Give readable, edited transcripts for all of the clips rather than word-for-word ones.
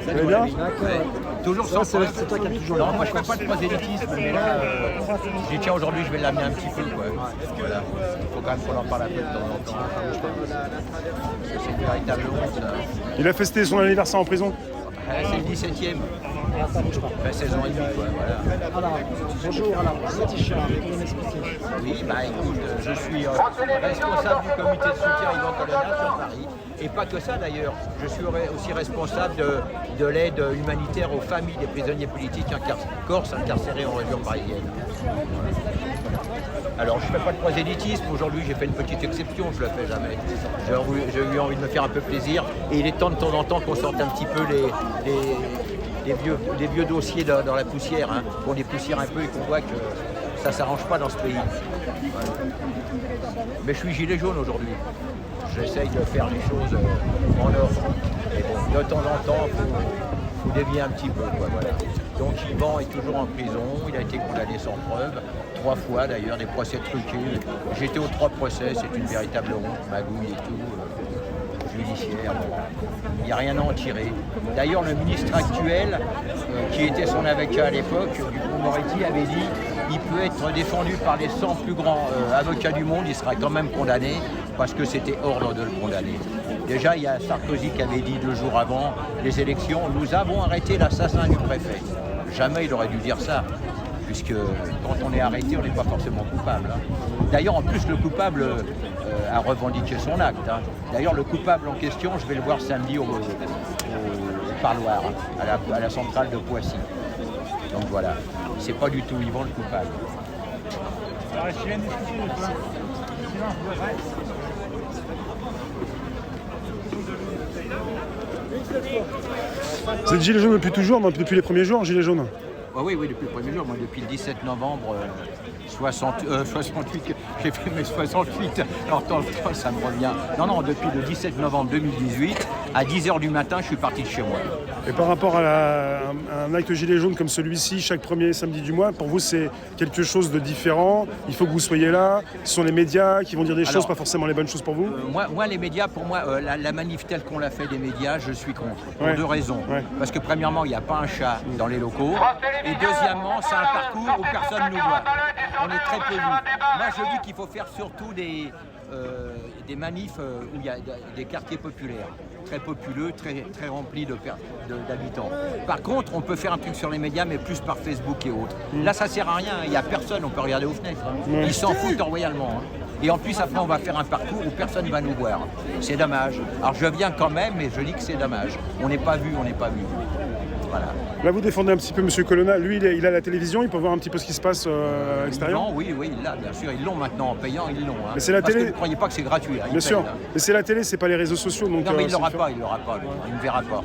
Vous allez bien? Ouais. Toujours sans C'est toi qui as toujours Non, moi je fais pas de prosélytisme, mais là, j'ai dit tiens aujourd'hui je vais l'amener un petit peu quoi. Voilà. Il faut quand même qu'on en parle un peu de temps en temps. Parce que c'est une véritable honte ça. Il a festé son anniversaire en prison. C'est le 17e. Ça bouge pas. Enfin, 16 ans et demi quoi, voilà. Alors, bonjour, alors, ce t-shirt, vous pouvez m'expliquer? Oui, bah écoute, je suis responsable du comité de soutien Yvan Colonna sur Paris. Et pas que ça d'ailleurs, je suis aussi responsable de l'aide humanitaire aux familles des prisonniers politiques corses incarcérés en région parisienne. Alors je ne fais pas de prosélytisme, aujourd'hui j'ai fait une petite exception, je ne le fais jamais. J'ai eu envie de me faire un peu plaisir et il est temps de temps en temps qu'on sorte un petit peu les vieux dossiers dans la poussière, hein, qu'on les poussière un peu et qu'on voit que ça ne s'arrange pas dans ce pays. Voilà. Mais je suis gilet jaune aujourd'hui. J'essaye de faire les choses en ordre. Et bon, de temps en temps, il faut dévier un petit peu. Quoi, voilà. Donc Yvan est toujours en prison, il a été condamné sans preuve, 3 fois d'ailleurs, des procès truqués. J'étais aux 3 procès, c'est une véritable honte, magouille et tout, judiciaire. Bon. Il n'y a rien à en tirer. D'ailleurs, le ministre actuel, qui était son avocat à l'époque, Dupond-Moretti, avait dit qu'il peut être défendu par les 100 plus grands avocats du monde, il sera quand même condamné, parce que c'était hors de le condamner. Déjà, il y a Sarkozy qui avait dit 2 jours avant les élections, nous avons arrêté l'assassin du préfet. Jamais il aurait dû dire ça, puisque quand on est arrêté, on n'est pas forcément coupable. Hein. D'ailleurs, en plus, le coupable a revendiqué son acte. Hein. D'ailleurs, le coupable en question, je vais le voir samedi au parloir, à la centrale de Poissy. Donc voilà, c'est pas du tout Yvan le coupable. C'est le gilet jaune depuis toujours, depuis les premiers jours, gilet jaune? Oui, depuis le premier jour, moi depuis le 17 novembre 68, j'ai fait mes 68, alors ça me revient. Non, depuis le 17 novembre 2018, à 10h du matin, je suis parti de chez moi. Et par rapport à un acte gilet jaune comme celui-ci, chaque premier samedi du mois, pour vous c'est quelque chose de différent? Il faut que vous soyez là? Ce sont les médias qui vont dire des choses, pas forcément les bonnes choses pour vous? Moi, les médias, pour moi, la manif telle qu'on l'a fait des médias, je suis contre. Pour 2 raisons. Ouais. Parce que premièrement, il n'y a pas un chat dans les locaux. Et deuxièmement, c'est un parcours où personne ne nous voit. On est très peu vus. Moi, je dis qu'il faut faire surtout des manifs où il y a des quartiers populaires, très populeux, très remplis d'habitants. Par contre, on peut faire un truc sur les médias, mais plus par Facebook et autres. Là, ça sert à rien, il n'y a personne, on peut regarder aux fenêtres. Hein. Ils s'en foutent royalement. Hein. Et en plus, après, on va faire un parcours où personne ne va nous voir. C'est dommage. Alors, je viens quand même, mais je dis que c'est dommage. On n'est pas vu, on n'est pas vu. Voilà. Là, vous défendez un petit peu M. Colonna. Lui, il a la télévision, il peut voir un petit peu ce qui se passe à l'extérieur. Oui, il l'a, bien sûr. Ils l'ont maintenant en payant, ils l'ont. Hein. Mais c'est la Parce télé. que vous ne croyez pas que c'est gratuit. Hein, bien sûr. Hein. Mais c'est la télé, c'est pas les réseaux sociaux. Donc, non, mais il ne l'aura pas. Il ne verra pas.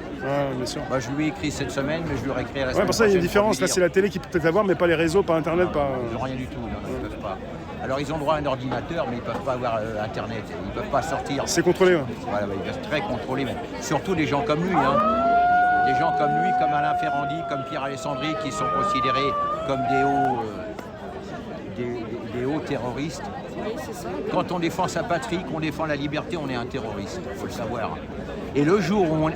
Bien sûr. Moi, je lui ai écrit cette semaine, mais je lui aurais écrit à la semaine. Ouais, pour ça, il y a une différence. Là, c'est la télé qui peut peut-être avoir, mais pas les réseaux, pas Internet, pas. Ils n'ont rien du tout. Non, ils ne peuvent pas. Alors, ils ont droit à un ordinateur, mais ils ne peuvent pas avoir Internet. Ils ne peuvent pas sortir. C'est contrôlé. Ouais. Voilà, il est très contrôlé. Mais surtout des gens comme lui. Hein. Des gens comme lui, comme Alain Ferrandi, comme Pierre Alessandri, qui sont considérés comme des hauts terroristes. Quand on défend sa patrie, qu'on défend la liberté, on est un terroriste, il faut le savoir. Et le jour où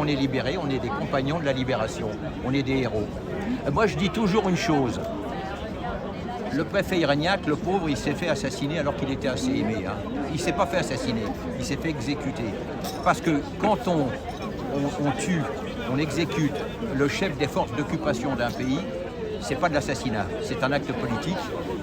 on est libéré, on est des compagnons de la libération, on est des héros. Moi, je dis toujours une chose. Le préfet Irignac, le pauvre, il s'est fait assassiner alors qu'il était assez aimé. Hein. Il ne s'est pas fait assassiner, il s'est fait exécuter. Parce que quand on tue, on exécute le chef des forces d'occupation d'un pays, c'est pas de l'assassinat, c'est un acte politique,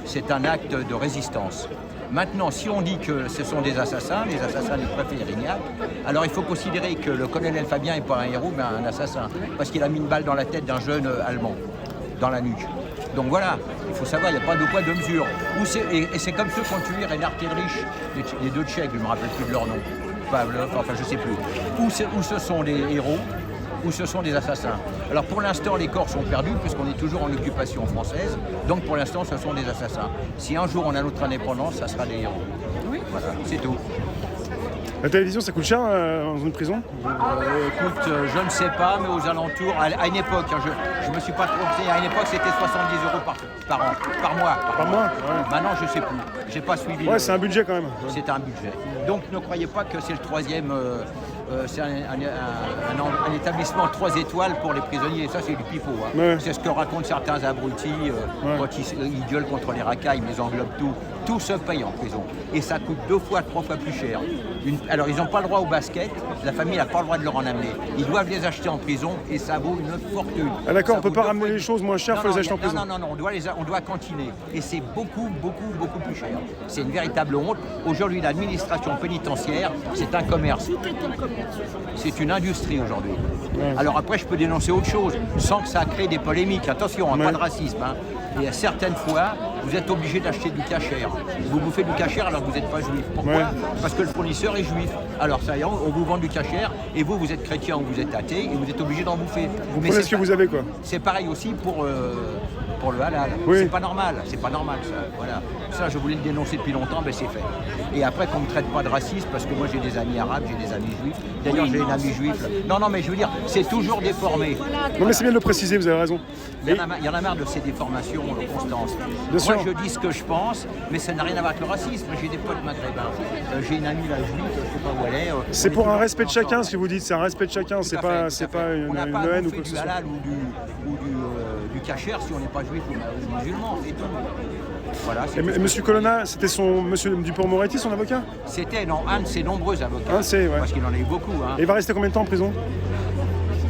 c'est un acte de résistance. Maintenant, si on dit que ce sont des assassins, les assassins du préfet Irignac, alors il faut considérer que le colonel Fabien n'est pas un héros, mais un assassin, parce qu'il a mis une balle dans la tête d'un jeune Allemand, dans la nuque. Donc voilà, il faut savoir, il n'y a pas de poids de mesure. Et c'est comme ceux qui ont tué Reinhard Heydrich, les 2 Tchèques, je ne me rappelle plus de leur nom, Pavlov, enfin je ne sais plus. Ou ce sont des héros, ou ce sont des assassins. Alors pour l'instant, les Corses sont perdus, puisqu'on est toujours en occupation française, donc pour l'instant, ce sont des assassins. Si un jour on a notre indépendance, ça sera des héros. Oui. Voilà, c'est tout. La télévision, ça coûte cher dans une prison? Écoute, je ne sais pas, mais aux alentours, à une époque, hein, je me suis pas trompé, à une époque c'était 70 € par an, par mois. Par mois, ouais. Maintenant, je ne sais plus, j'ai pas suivi. Ouais, c'est un budget quand même. C'est un budget. Donc ne croyez pas que c'est le 3e c'est un établissement 3 étoiles pour les prisonniers. Ça, c'est du pipeau. Hein. Ouais. C'est ce que racontent certains abrutis quand ils gueulent contre les racailles, ils les englobent tout. Tout se paye en prison. Et ça coûte 2 fois, 3 fois plus cher. Alors, ils n'ont pas le droit au basket. La famille n'a pas le droit de leur en amener. Ils doivent les acheter en prison et ça vaut une fortune. Ah d'accord, on Ça peut vaut pas 2 ramener fois les choses moins chères, il faut les acheter en prison. Non, on doit cantiner. Et c'est beaucoup plus cher. C'est une véritable honte. Aujourd'hui, l'administration pénitentiaire, c'est un commerce. C'est une industrie aujourd'hui. Ouais. Alors après, je peux dénoncer autre chose, sans que ça crée des polémiques. Attention, pas de racisme. Hein. Et à certaines fois, vous êtes obligé d'acheter du cachère. Vous bouffez du cachère alors que vous n'êtes pas juif. Pourquoi ? Parce que le fournisseur est juif. Alors ça y est, on vous vend du cachère et vous êtes chrétien ou vous êtes athée et vous êtes obligé d'en bouffer. Vous prenez ce que vous avez, quoi. C'est pareil aussi pour le halal. Oui. C'est pas normal ça. Voilà. Ça, je voulais le dénoncer depuis longtemps, mais c'est fait. Et après, qu'on ne me traite pas de raciste, parce que moi j'ai des amis arabes, j'ai des amis juifs. D'ailleurs, j'ai une amie juive. Non, mais je veux dire, c'est toujours déformé. Non, mais c'est bien de le préciser, vous avez raison. Il y en a marre de ces déformations, Constance. Bien sûr. Moi, je dis ce que je pense, mais ça n'a rien à voir avec le racisme. J'ai des potes maghrébins. J'ai une amie là, juive, je ne sais pas où elle est. C'est pour un respect de chacun, ce que vous dites. C'est un respect de chacun. C'est pas une haine ou quoi que ce soit. Du halal ou du cachère si on n'est pas juif ou musulman, c'est tout. Voilà, et Monsieur Colonna, c'était Monsieur Dupond-Moretti, son avocat? C'était un de ses nombreux avocats. Parce qu'il en a eu beaucoup. Hein. Et il va rester combien de temps en prison?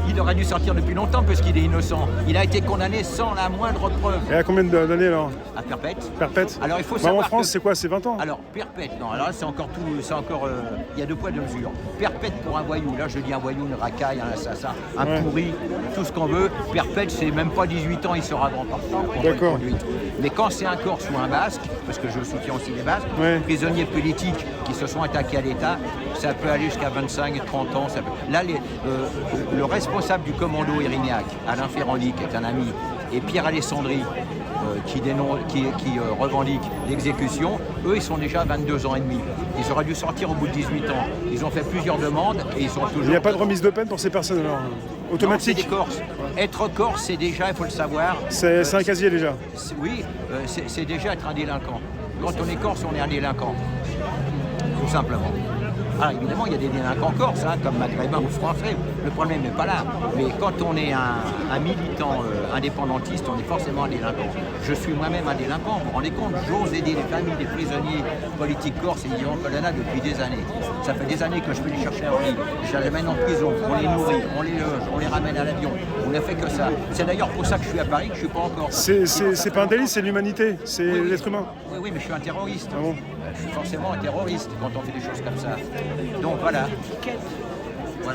Il aurait dû sortir depuis longtemps parce qu'il est innocent. Il a été condamné sans la moindre preuve. Et à combien d'années alors? À perpète. Perpète. Alors il faut savoir. En France, c'est quoi? C'est 20 ans? Alors perpète, non. Alors là, c'est encore tout. C'est encore. Il y a 2 poids 2 mesures. Perpète pour un voyou. Là, je dis un voyou, une racaille, un assassin, un pourri, tout ce qu'on veut. Perpète, c'est même pas 18 ans, il sera grand partant. D'accord. Mais quand c'est un Corse ou un Basque, parce que je soutiens aussi les Basques, prisonniers politiques qui se sont attaqués à l'État, ça peut aller jusqu'à 25 et 30 ans. Ça peut... Là, le responsable du commando Erignac, Alain Ferrandi, qui est un ami, et Pierre Alessandri, qui revendique l'exécution, eux, ils sont déjà à 22 ans et demi. Ils auraient dû sortir au bout de 18 ans. Ils ont fait plusieurs demandes et ils sont toujours... Il n'y a pas de remise de peine pour ces personnes alors? Automatique? Non, c'est des Corses. Être Corse, c'est déjà, il faut le savoir... C'est un casier déjà? Oui, c'est déjà être un délinquant. Quand on est Corse, on est un délinquant. Tout simplement. Alors évidemment, il y a des délinquants corses, comme maghrébins ou français, le problème n'est pas là. Mais quand on est un militant indépendantiste, on est forcément un délinquant. Je suis moi-même un délinquant, vous vous rendez compte, j'ose aider les familles des prisonniers politiques corses et Yvan Colonna depuis des années. Ça fait des années que je peux les chercher en ligne, je les mène en prison, on les nourrit, on les loge, on les ramène à l'avion. On n'a fait que ça. C'est d'ailleurs pour ça que je suis à Paris, que je ne suis pas encore. C'est pas un délit, c'est l'humanité, c'est l'être humain. Oui, mais je suis un terroriste. Ah bon? Je suis forcément un terroriste quand on fait des choses comme ça. Donc voilà.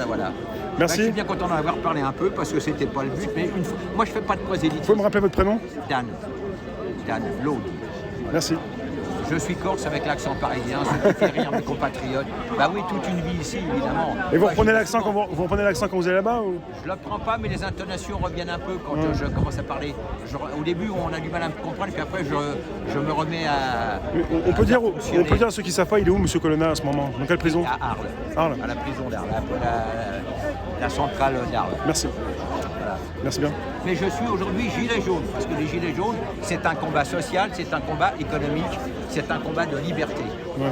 Voilà. Merci. Je suis bien content d'en avoir parlé un peu parce que c'était pas le but, mais moi je fais pas de prosélytisme. Vous pouvez me rappeler votre prénom? Dan Laude. Merci. Je suis corse avec l'accent parisien, ce qui fait rire mes compatriotes. Bah oui, toute une vie ici, évidemment. Et vous reprenez l'accent quand vous allez là-bas ou... Je ne le prends pas, mais les intonations reviennent un peu quand je commence à parler. Au début, on a du mal à me comprendre, puis après, je me remets à... On peut dire à ceux qui ne savent pas, il est où, Monsieur Colonna, à ce moment? Dans quelle prison? À Arles. Arles. À la prison d'Arles, la centrale d'Arles. Merci. Voilà. Merci bien. Mais je suis aujourd'hui gilet jaune, parce que les gilets jaunes, c'est un combat social, c'est un combat économique, c'est un combat de liberté. Ouais.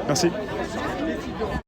Merci.